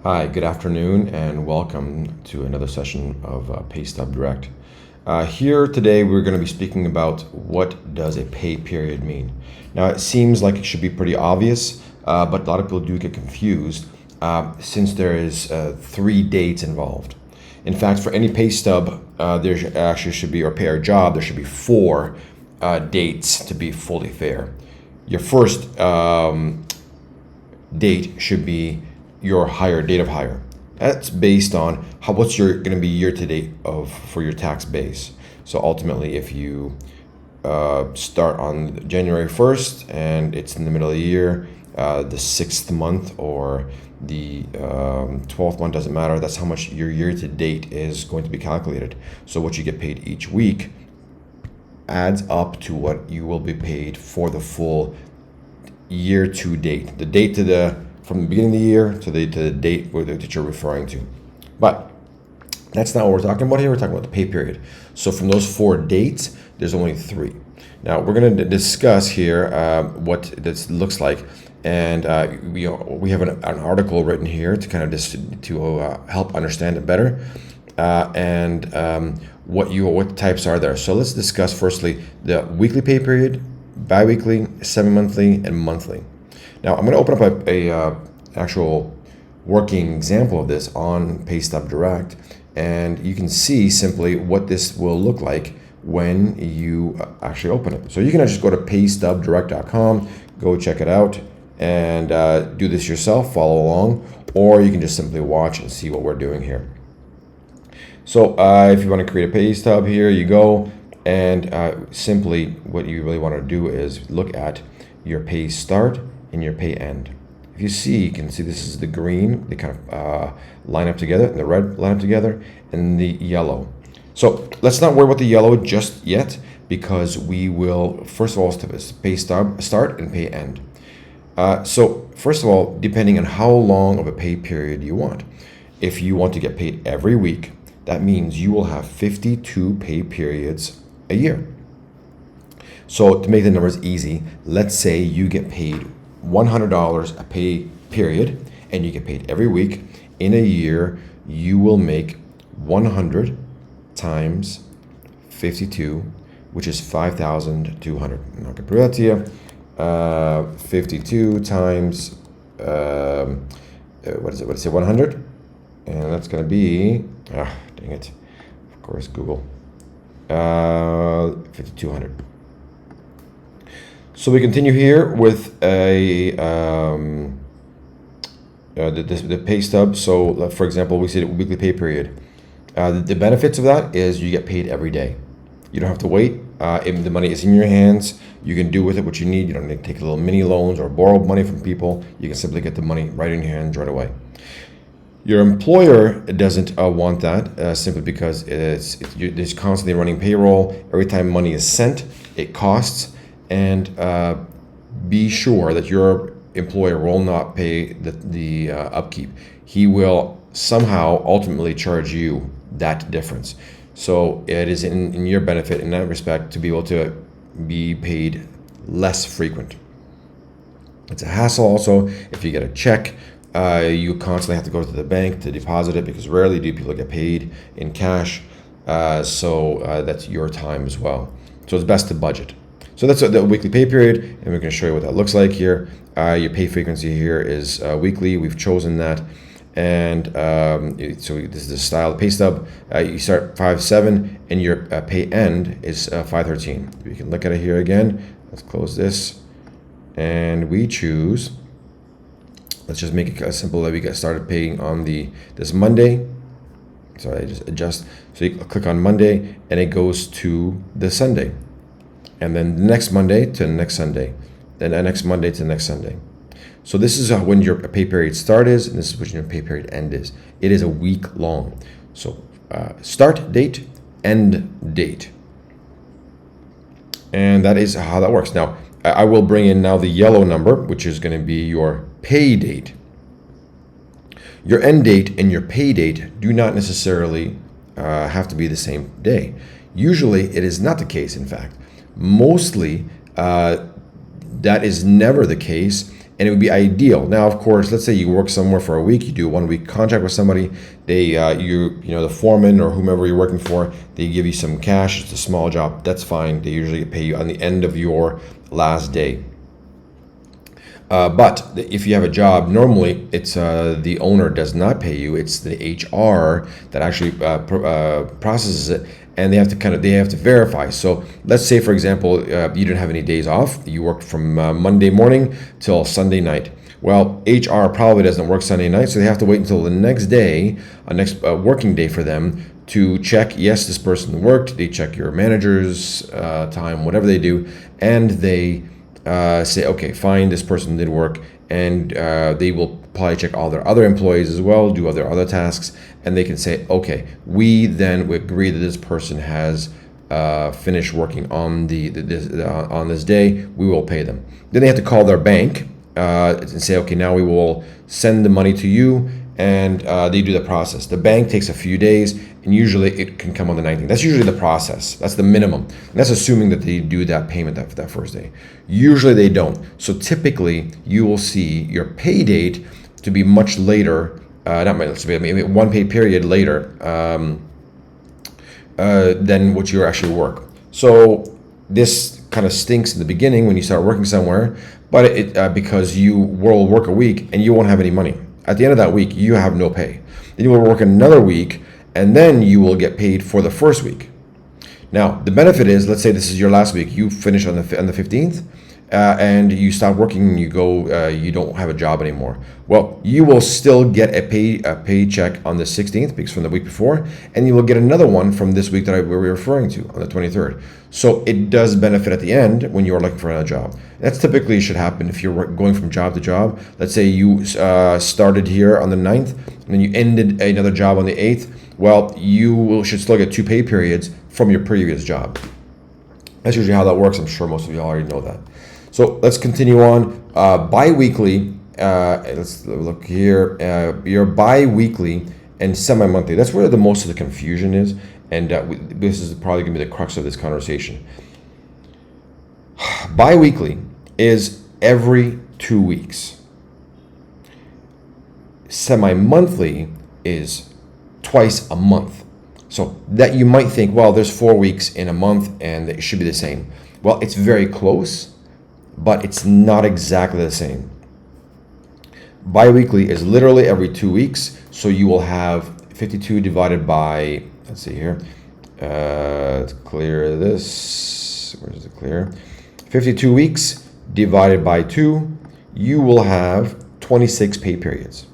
Hi, good afternoon, and welcome to another session of Paystub Direct. Here today, we're going to be speaking about what does a pay period mean. Now, it seems like it should be pretty obvious, but a lot of people do get confused since there is 3 dates involved. In fact, for any pay stub, there actually should be, or pay or job, there should be 4 dates to be fully fair. Your first date should be your date of hire. That's based on what's going to be year to date for your tax base. So ultimately, if you start on January 1st and it's in the middle of the year, the 6th month or the 12th month, doesn't matter. That's how much your year to date is going to be calculated. So what you get paid each week adds up to what you will be paid for the full year to date. The date from the beginning of the year to the date that you're referring to. But that's not what we're talking about here. We're talking about the pay period. So from those 4 dates, there's only 3. Now we're going to discuss here what this looks like, and we have an article written here to kind of just to help understand it better, and what types are there. So let's discuss firstly the weekly pay period, biweekly, semi-monthly, and monthly. Now, I'm going to open up a actual working example of this on Paystub Direct, and you can see simply what this will look like when you actually open it. So you can just go to paystubdirect.com, go check it out, and do this yourself, follow along, or you can just simply watch and see what we're doing here. So if you want to create a pay stub, here you go, and simply what you really want to do is look at your pay start and your pay end. If you see, you can see this is the green, they kind of line up together, and the red line up together, and the yellow. So let's not worry about the yellow just yet, because we will, first of all, pay start and pay end. So first of all, depending on how long of a pay period you want. If you want to get paid every week, that means you will have 52 pay periods a year. So to make the numbers easy, let's say you get paid $100 a pay period, and you get paid every week. In a year, you will make 100 times 52, which is 5,200. I'm not going to prove that to you. 52 times, what is it, 100? And that's going to be, dang it, of course, Google, 5,200. So we continue here with the pay stub. So for example, we see the weekly pay period. The benefits of that is you get paid every day. You don't have to wait. If the money is in your hands, you can do with it what you need. You don't need to take little mini loans or borrow money from people. You can simply get the money right in your hands right away. Your employer doesn't want that simply because it's constantly running payroll. Every time money is sent, it costs. And be sure that your employer will not pay the upkeep. He will somehow ultimately charge you that difference. So it is in your benefit in that respect to be able to be paid less frequent. It's a hassle also if you get a check. You constantly have to go to the bank to deposit it, because rarely do people get paid in cash. So that's your time as well. So it's best to budget. So that's the weekly pay period, and we're going to show you what that looks like here. Your pay frequency here is weekly. We've chosen that, and so this is the style of pay stub. You start 5/7, and your pay end is 5/13. We can look at it here again. Let's close this, and we choose. Let's just make it simple that we get started paying on this Monday. Sorry, I just adjust. So you click on Monday, and it goes to the Sunday. And then the next Monday to the next Sunday, then the next Monday to the next Sunday. So this is when your pay period start is, and this is when your pay period end is. It is a week long. So start date, end date. And that is how that works. Now, I will bring in now the yellow number, which is going to be your pay date. Your end date and your pay date do not necessarily have to be the same day. Usually, it is not the case, in fact. Mostly, that is never the case, and it would be ideal. Now, of course, let's say you work somewhere for a week, you do a 1 week contract with somebody, they the foreman or whomever you're working for, they give you some cash. It's a small job, that's fine. They usually pay you on the end of your last day. But if you have a job, normally it's the owner does not pay you. It's the HR that actually processes it, and they have to verify. So let's say, for example, you didn't have any days off. You worked from Monday morning till Sunday night. Well, HR probably doesn't work Sunday night, so they have to wait until the next day, a next working day for them to check. Yes, this person worked. They check your manager's time, whatever they do, and they say, okay, fine, this person did work, and they will probably check all their other employees as well, do their other tasks, and they can say, okay, we agree that this person has finished working on on this day. We will pay them. Then they have to call their bank and say, okay, now we will send the money to you, and they do the process. The bank takes a few days, and usually it can come on the 19th. That's usually the process. That's the minimum. And that's assuming that they do that payment that first day. Usually they don't. So typically you will see your pay date to be much later, maybe one pay period later than what you actually work. So this kind of stinks in the beginning when you start working somewhere, but because you will work a week and you won't have any money. At the end of that week, you have no pay. Then you will work another week, and then you will get paid for the first week. Now, the benefit is, let's say this is your last week. You finish on the 15th, and you stop working, and you don't have a job anymore. Well, you will still get a paycheck on the 16th, because from the week before, and you will get another one from this week that we were referring to on the 23rd. So it does benefit at the end when you are looking for another job. That's typically should happen if you're going from job to job. Let's say you started here on the 9th, and then you ended another job on the 8th. Well, should still get 2 pay periods from your previous job. That's usually how that works. I'm sure most of you already know that. So let's continue on. Biweekly, let's look here. Your biweekly and semi-monthly, that's where the most of the confusion is. And this is probably going to be the crux of this conversation. Biweekly is every 2 weeks. Semi-monthly is twice a month. So that you might think, well, there's 4 weeks in a month and it should be the same. Well, it's very close, but it's not exactly the same. Biweekly is literally every 2 weeks. So you will have 52 divided by, let's see here, let's clear this. Where is it clear? 52 weeks divided by 2, you will have 26 pay periods.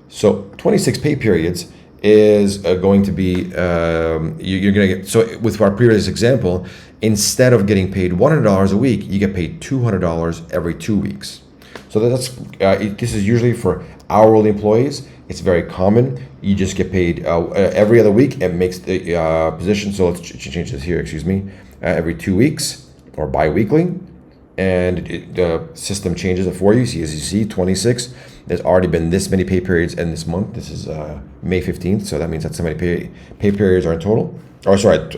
So 26 pay periods is going to be, you're going to get, so with our previous example, instead of getting paid $100 a week, you get paid $200 every 2 weeks. So this is usually for hourly employees. It's very common. You just get paid every other week. It makes the position, so let's change this here, excuse me, every 2 weeks or bi-weekly. And the system changes it for you. See, as you see, 26. There's already been this many pay periods in this month. This is May 15th, so that means that so many pay periods are in total. Or sorry,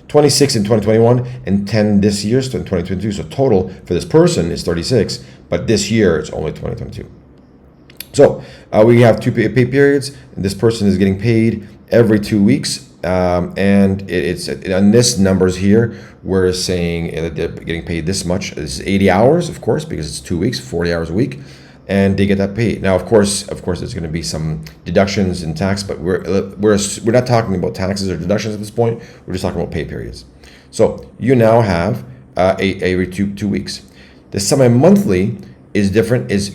26 in 2021 and 10 this year, so in 2022. So total for this person is 36, but this year it's only 2022. So we have 2 pay periods, and this person is getting paid every 2 weeks. And it's on this numbers here, we're saying that they're getting paid this much. This is 80 hours, of course, because it's 2 weeks, 40 hours a week, and they get that paid. Now, of course, there's going to be some deductions in tax, but we're not talking about taxes or deductions at this point. We're just talking about pay periods. So you now have every 2 weeks. The semi-monthly is different. It's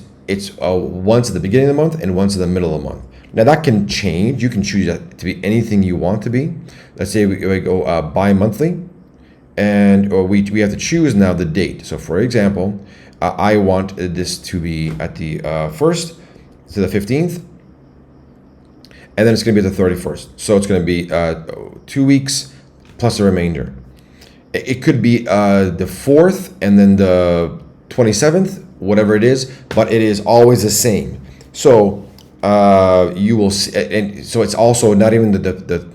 once at the beginning of the month and once in the middle of the month. Now that can change. You can choose that to be anything you want to be. Let's say we go bi-monthly, and we have to choose now the date. So for example, I want this to be at the 1st to the 15th, and then it's going to be at the 31st. So it's going to be 2 weeks plus the remainder. It could be the 4th and then the 27th, whatever it is, but it is always the same. So you will see, and so it's also not even the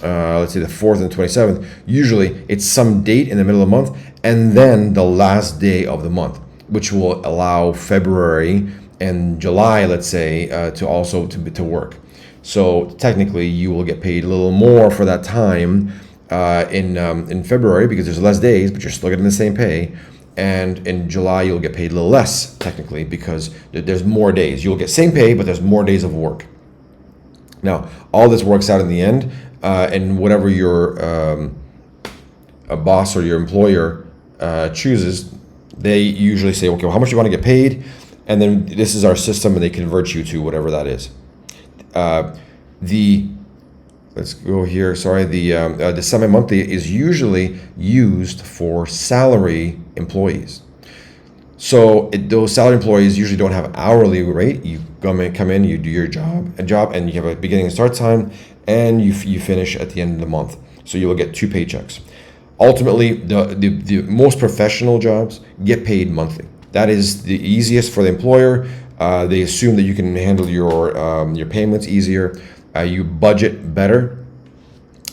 let's say the 4th and 27th. Usually it's some date in the middle of the month and then the last day of the month. which will allow February and July, let's say, to also to work. So technically, you will get paid a little more for that time in February because there's less days, but you're still getting the same pay. And in July, you'll get paid a little less technically because there's more days. You'll get same pay, but there's more days of work. Now, all this works out in the end, and whatever your a boss or your employer chooses, they usually say, okay, well, how much do you want to get paid? And then this is our system, and they convert you to whatever that is. Let's go here. Sorry, the semi-monthly is usually used for salary employees. So those salary employees usually don't have hourly rate. You come in, you do your job, and you have a beginning and start time, and you finish at the end of the month. So you will get 2 paychecks. Ultimately, the most professional jobs get paid monthly. That is the easiest for the employer. They assume that you can handle your payments easier. You budget better.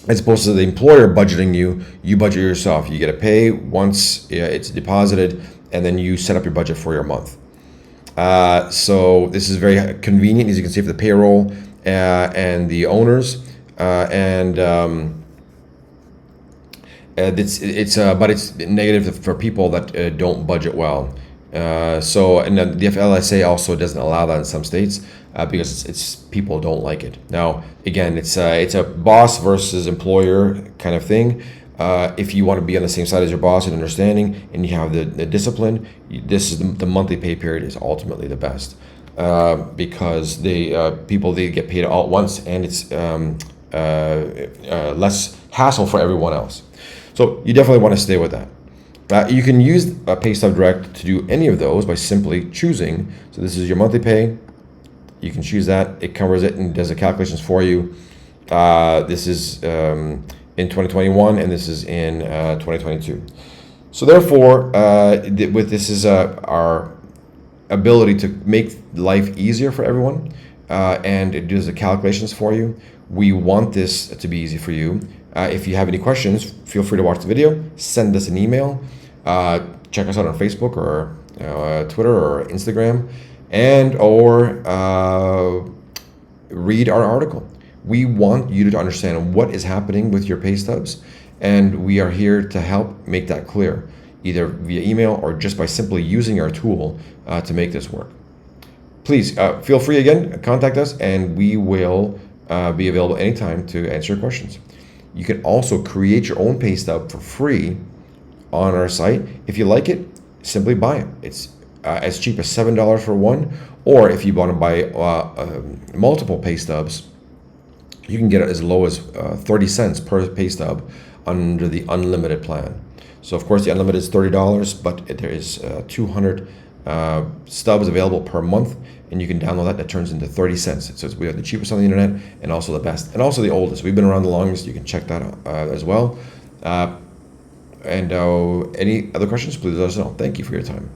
As opposed to the employer budgeting you, you budget yourself. You get a pay once it's deposited, and then you set up your budget for your month. So this is very convenient, as you can see, for the payroll and the owners. But it's negative for people that don't budget well. And the FLSA also doesn't allow that in some states because it's people don't like it. Now, again, it's a boss versus employer kind of thing. If you want to be on the same side as your boss and understanding, and you have the discipline, this is the monthly pay period is ultimately the best because they get paid all at once, and it's less hassle for everyone else. So you definitely want to stay with that. You can use Paystub Direct to do any of those by simply choosing. So this is your monthly pay. You can choose that. It covers it and does the calculations for you. This is in 2021, and this is in 2022. So therefore, this is our ability to make life easier for everyone, and it does the calculations for you. We want this to be easy for you. If you have any questions, feel free to watch the video, send us an email, check us out on Facebook or Twitter or Instagram, or read our article. We want you to understand what is happening with your pay stubs, and we are here to help make that clear, either via email or just by simply using our tool to make this work. Please feel free again, contact us, and we will be available anytime to answer your questions. You can also create your own pay stub for free on our site. If you like it, simply buy it. It's as cheap as $7 for one, or if you want to buy multiple pay stubs, you can get it as low as 30 cents per pay stub under the unlimited plan. So of course the unlimited is $30, but there is 200 stubs available per month, and you can download that. That turns into 30 cents. So we have the cheapest on the internet, and also the best, and also the oldest. We've been around the longest. You can check that out as well. Any other questions, please let us know. Thank you for your time.